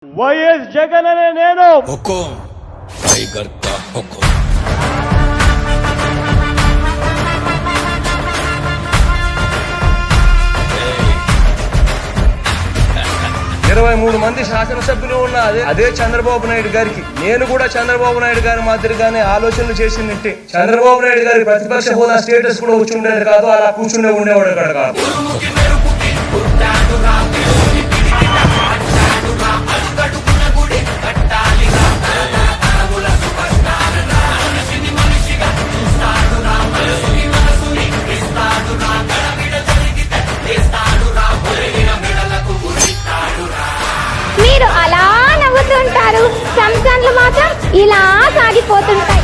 YS Jagan అనే నేను हुकुम tiger का हुकुम। 23 మంది శాసనసభ్యులు ఉన్న అదే చంద్రబాబు నాయుడు గారికి నేను కూడా చంద్రబాబు నాయుడు గారి మాదిరిగానే ఆలోచనలు చేసిందంటే చంద్రబాబు నాయుడు గారి ప్రతిపక్ష హోదా స్టేటస్ కూడా వచ్చి ఉండేది కాదు, అలా కూర్చునే ఉండేవాడు కాదు. మీరు అలా నవ్వుతుంటారు, సంసాన్లు మాత్రం ఇలా సాగిపోతుంటాయి.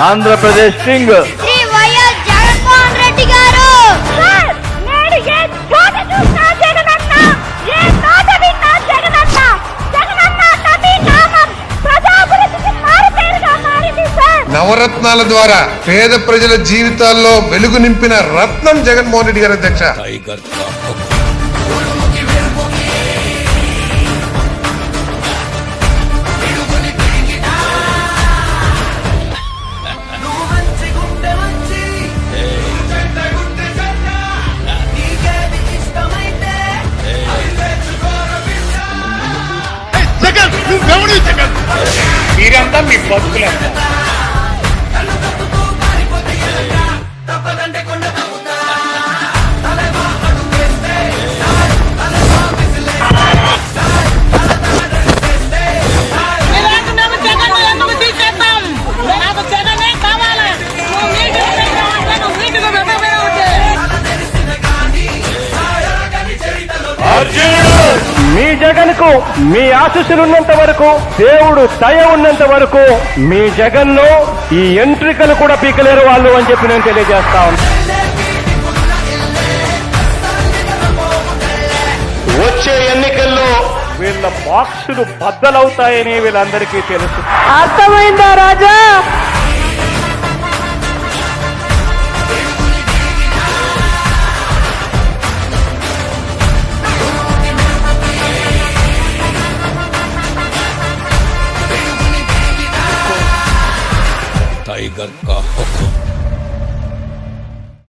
ఆంధ్రప్రదేశ్ కింగ్ శ్రీ వైఎస్ జగన్మోహన్ రెడ్డి గారు. నేను ఏ చోట చూసినా జగనన్న, ఏ నోట విన్నా జగనన్న. జగనన్న నది నామం ప్రజాభివృద్ధికి మారుపేరుగా మారింది సార్. నవరత్నాల ద్వారా పేద ప్రజల జీవితాల్లో వెలుగు నింపిన రత్నం జగన్మోహన్ రెడ్డి గారు అధ్యక్ష. टाइगर का हुकुम। మీరంతా మీ బతుకులంతా మీ జగన్ కు మీ ఆశీస్సులు ఉన్నంత వరకు, దేవుడు దయ ఉన్నంత వరకు మీ జగన్ ను ఈ ఎంట్రికలు కూడా పీకలేరు వాళ్ళు అని చెప్పి నేను తెలియజేస్తా ఉన్నా. వచ్చే ఎన్నికల్లో వీళ్ళ బాక్సులు బద్దలవుతాయని వీళ్ళందరికీ తెలుసు. అర్థమైందా రాజా? टाइगर का हुकुम।